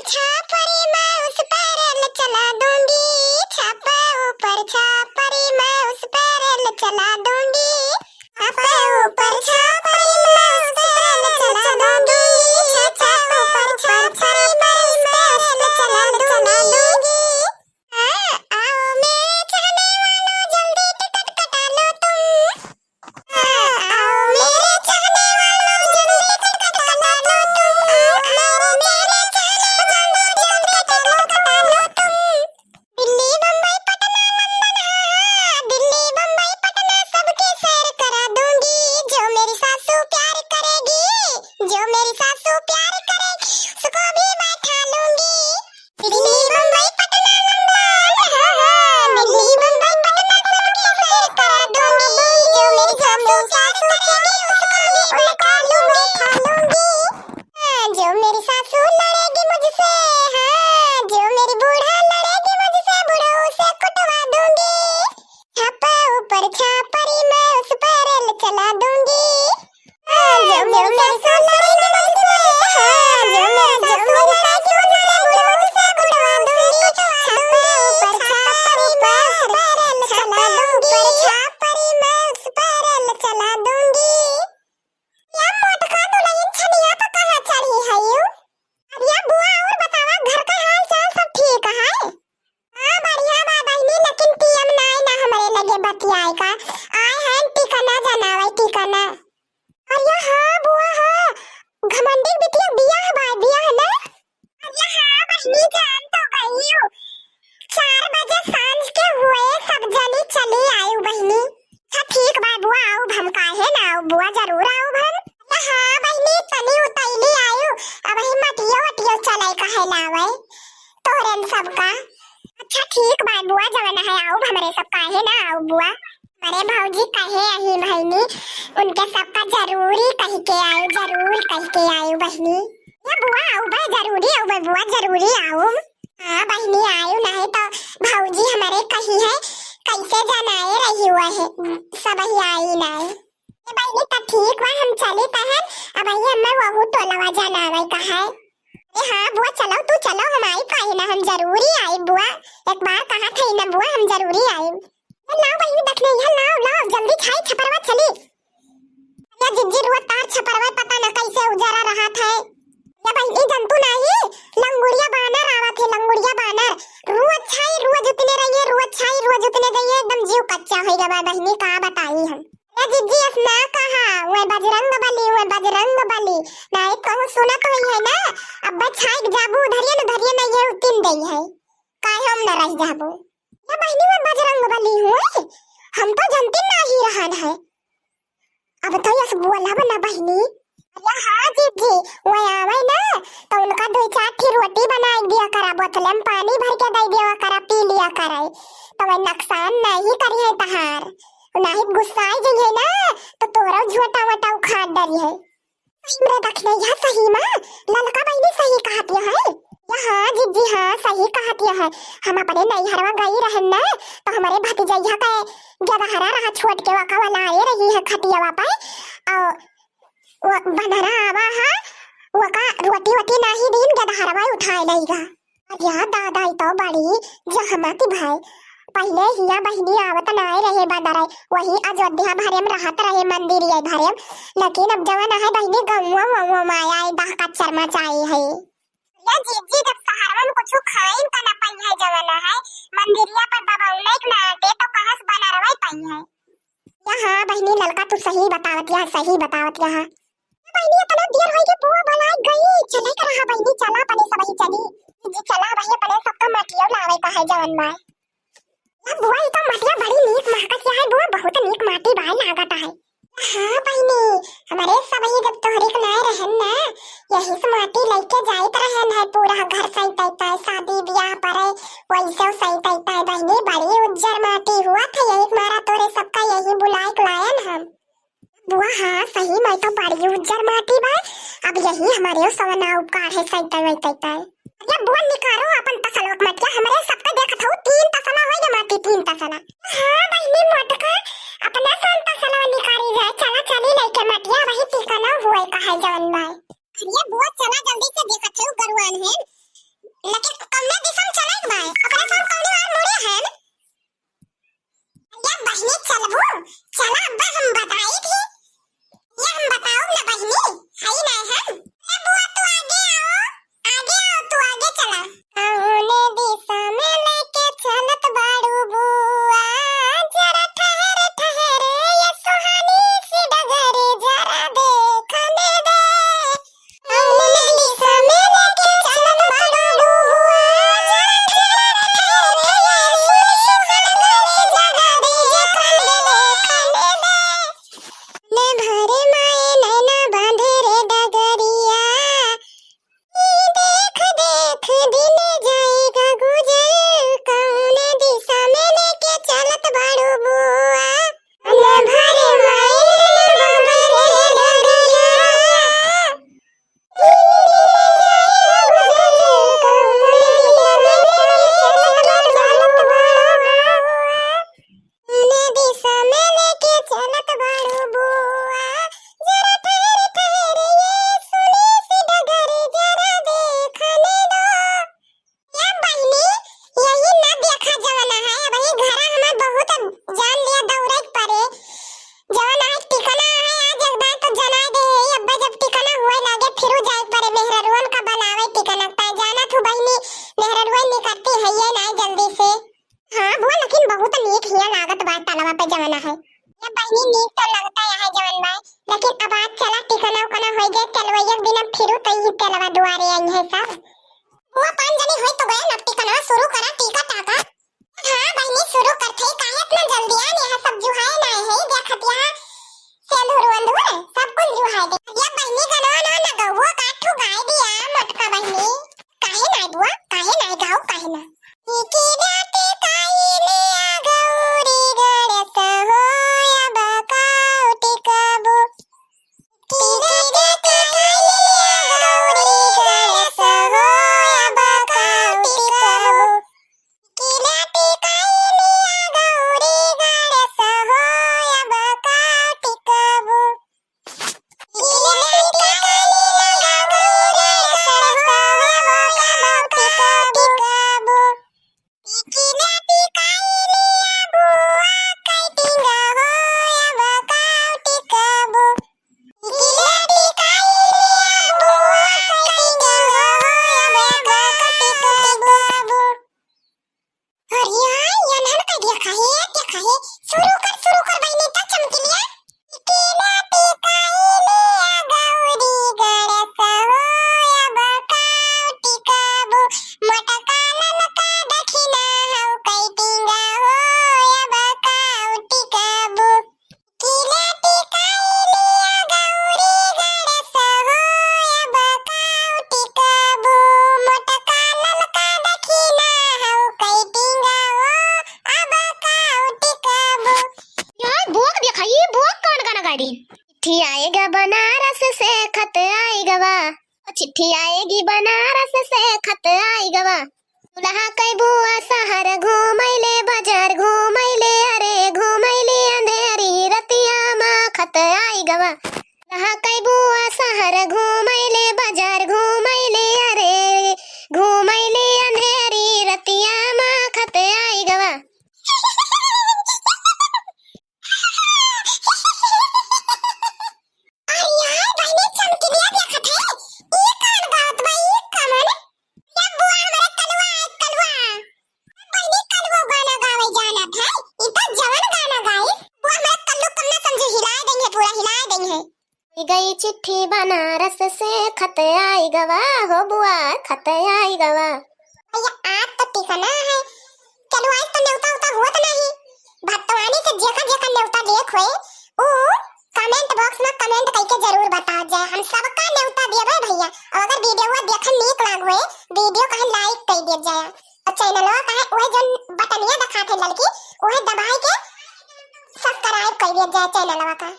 छापरी मैं उस पर रेल चला दूंगी, छापा ऊपर छापरी मैं उस पर रेल चला दूंगी, छापा ऊपर छापरी मैं उस पर रेल चला दूंगी, छापा ऊपर छापरी मैं उस पर रेल चला दूंगी। हाँ, आओ मेरे चाहने वालों जल्दी टिकट कटा लो तुम, हाँ, आओ मेरे चाहने वालों जल्दी टिकट कटा लो तुम, आओ मेरे चाहने वालों जल्दी टिकट कटा लो तुम। दिल्ली बम्बई पटना लंदन, हाँ, दिल्ली बम्बई पटना सबकी सैर करा दूंगी, जो मेरी सासू प्यार करेगी, जो मेरी सासू प्यार करेगी उसको भी बैठा लूंगी। दिल्ली बम्बई पटना लंदन, हाँ, हाँ, दिल्ली बम्बई पटना सबकी सैर करा दूंगी, जो मेरी सासू प्यार करेगी उसको भी बैठा लूंगी। हाँ, जो मेरी सासू लड़ेगी मुझसे, हाँ, जो मेरी बूढ़ा लड़ेगी मुझसे, बूढ़ों से कुटवा दूंगी, छापा ऊपर छापरी मैं उस पर रेल चला दूंगी। हाँ, जो मेरी सासू लड़ेगी मुझसे, हाँ, जो मेरी सासू लड़ेगी मुझसे, बूढ़ों से कुटवा दूंगी, छापा ऊपर छापरी मैं उस पर रेल चला दूंगी, छापरी मैं उस पर रेल चला दूंगी। या मोटका दुल्हन छनिया तो कहाँ चढ़ी है यूं? अरे बुआ और बतावा घर का हाल चाल सब ठीक है? हाँ बढ़िया बा बहनी, लेकिन टीएम नाई ना हमारे लगे बतियाए का, आए हैं टिकना जनावे टिकना। अरे हाँ बुआ हाँ, घमंडी बिटिया बिया है भाई बिया है ना? अरे हाँ बहनी जान तो गई हूँ, 4 बजे सांझ के हुए सब जनी चली आयु बहनी। अच्छा ठीक बा बुआ आऊ हम काहे ना आऊ बुआ जरूर आऊ हम। हाँ बहनी तनी उतैली आयु, अब ही मटियो वटियो चले कहे लावे तोहरे सबका। अच्छा ठीक बा बुआ जवन है आऊ हमरे सब काहे ना आऊ बुआ, अरे भौजी कहे अही बहनी उनके सबका जरूरी कह के आयु, जरूर कह के आयु बहनी। ये बुआ आऊ बा जरूरी आऊ बा बुआ जरूरी आऊ। हाँ बहनी आयु नहीं तो भौजी हमारे कही है कैसे जनाए रही हुआ है, सब ही आई नहीं। ये बहनी तो ठीक बा हम चली तहन, अब ही हमें वहु टोलवा जनावे कहा है। ए हाँ बुआ चलो तू चलो हम आई काहे ना, हम जरूरी आई बुआ, एक बार कहा था ना बुआ हम जरूरी आई। लाओ बहनी देखने यहाँ लाओ लाओ जल्दी खाई छपरवा चली। या जिज्जी रुआ तार छपरवा पता न कैसे उजारा रहा था। या बहनी जंतु नहीं लंगुड़िया बानर आवा थे, लंगुड़िया बानर रोज छाई रोज उतने रहिए, रोज छाई रोज उतने जाइए, एकदम जीव कच्चा हो गया बहनी का बताई हम। या जिज्जी असना कहा वो बजरंग बली, वो बजरंग बली नहीं कहूँ सुना तो है ना, अब छाई जाबू धरिए न ये उतिन दई है काहे हम न रह जाबू। या बहनी वो बजरंग बली हुए हम तो जनती नहीं रहन है, अब तो यस बोला बना बहनी। अरे हाँ जीजी वो आवे ना तो उनका 2-4 थी रोटी बना दिया करा, बोतल में पानी भर के दे दिया करा, पी लिया करा, तो वो नुकसान नहीं करी है तहार, नहीं गुस्सा आई जाइए ना तो तोरा झोटा वटा उखाड़ डरी है। मेरे दखने यह सही माँ ललका बहनी सही कहती है। हाँ जीजी हाँ सही कहती है, हम अपने नैहरवा गई रहन ना तो हमारे भतीजा का गदहरा रहा छोड़ के वका वाला आए रही है खटियावा पे, और वो बनरा आवा हा वका रोटी वटी नहीं दिन गदहरवा उठाए लेगा। अरे दादा तो बड़ी जहमती भाई, पहले हिया बहनी आवत नाए रहे बदरे, वही अयोध्या भरेम रहत रहे मंदिर ये भरेम, लेकिन अब जवन है बहनी गौवा ववा माया दह कच्चर मचाई है। या जीजी जब शहरवा में कुछ खाइन का ना पाई है जवन है मंदिरिया पर बबौले ना आटे तो कहस बना रवै पाई है। यहाँ बहनी ललका तू सही बतावत या सही बतावत यहाँ बहनी इतना देर होई के पुआ बनाई गई, चले कर रहा बहनी चला पने सब ही चली जी चला भैया पने सबका मटियो लावे का है जवन माय। अब बुआ ये तो मटिया बड़ी नीक महकत है बुआ, बहुत नीक माटी बाय लागत है। हाँ बहनी हमारे सब ही जब तोहरे के नाय रहन ना यही से माटी लेके जाइत रहन है, पूरा घर सहित शादी ब्याह परे वैसे सहित बहनी बड़ी उज्जर माटी हुआ था, यही मारा तोरे सबका यही बुलाए लायन हम। बुआ हाँ सही मैं तो बड़ी उज्जर माटी बा, अब यही हमारे सवना उपकार है सहित वैत। ये बुआ निकारो अपन तसला मटिया, हमारे सबका देखत हो 3 तसला होई माटी 3 तसला। हाँ बहनी मोटका अपना सन तसला निकारी जाए, चला चली लेके मटिया वही टिकाना हुए का है जवन भाई। ये बुआ चला जल्दी से देखत हो गरुआन है लेकिन कमरे दिशा में चला भाई ओकरा संग कौनी बार मुड़े है ना या बहिनी चलबो चला अब्बा हम बताई थी या हम बताओ ना बहिनी है ना हम ए बुआ तू आगे आओ तू आगे चला कौने दिशा में लेके चलत बाड़ू बुआ जरा ठहर ठहर ये सुहानी सी डगर जरा देखने दे कौने दिशा में लेके चलत बाड़ू बुआ जरा ठहर ठहर ये सुहानी सी डगर जरा देखने दे ने भरे माए नैना बांधे रे डगरिया देख देख दिन जाएगा गुजर कौने दिशा में लेके चलत बाड़ू बुआ ने भरे माए नैना बांधे रे दिशा में लेके चलत बाड़ू बुआ जरा ठहर ठहर ये सुनी सी डगर जरा देखने दो या बहिनी यही ना देखा जवाना है वही घरा हमार बहुत जान लिया दौड़े परे जवान आज टिकना है आज एक बार तो जना दे अब्बा जब टिकना हुए लागे फिर जाए परे मेहररुवन का बनावे टिकना ता जाना तू बहिनी मेहररुवन निकलती है ये ना जल्दी से हां वो लेकिन बहुत नीक हिया लागत बात तलवा पे जवाना है ये बहिनी नीक तो लगता है जवान भाई लेकिन अब आज चला टिकना उकना हो जाए चलवा एक दिन फिरू तो ही तलवा दुआरे आई है सब वो पांच जनी होई तो गए न टिकना शुरू करा टीका टाका हां बहिनी शुरू करथे काहे इतना जल्दी आ यहां सब जुहाए ना है देखत यहां सेंधुर वंधुर सब कुछ जुहाए दे ये बहिनी गनवा ना गवो काठू गाय दिया मटका बहिनी काहे ना बुआ काहे ना गाओ काहे ना की राते काईले आ गौरी गणेश होया बकाऊ टिकाबो की राते काईले आ गौरी गणेश होया बकाऊ टिकाबो की राते काईले आ गौरी गणेश होया बकाऊ टिकाबो की राते काईले आ गौरी गणेश होया बकाऊ टिकाबो किलाती काईलिया बुआ काइटिंगा होया बकाऊ टिकाबो किलाती काईलिया बुआ काइटिंगा होया बकाऊ टिकाबो अरे यार नन का देखा है शुरू कर बहिनी ता चमकलिया किलाती काईलिया गौरी गणेश होया बकाऊ टिकाबो मटका ललका दखिना हौ काइटिंगा होया बकाऊ टिकाबो किलाती काईलिया गौरी गणेश होया बकाऊ टिकाबो मटका ललका दखिना हौ काइटिंगा हो बकाऊ टिकाबो यार भूख देखा ये भूख कौन गाना गाड़ी चिट्ठी आएगा बनारस से खत आएगा वा चिट्ठी आएगी बनारस से खत आएगा वा दुल्हा कई बुआ शहर घूमैले बाजार घूमैले अरे घूमैले अंधेरी रतिया मा खत आएगा वा दुल्हा कई बुआ शहर घूमैले बाजार घूमैले अरे घूमैले अंधेरी रतिया मा खत आएगा वा गई चिट्ठी बनारस से खत आई गवा हो बुआ खत आई गवा भैया आज तो टिकना है चलो आज तो न्योता उता होत नहीं भटवानी से जेका जेका न्योता देख होए ओ कमेंट बॉक्स में कमेंट करके जरूर बताओ जाए हम सबका न्योता देबे भैया और अगर वीडियो देखन नीक लाग होए वीडियो कहे लाइक कर दे जाए और चैनलवा कहे ओए जन बटनिया दिखाते लड़की ओए दबाई के सब्सक्राइब कर दे जाए चैनलवा का।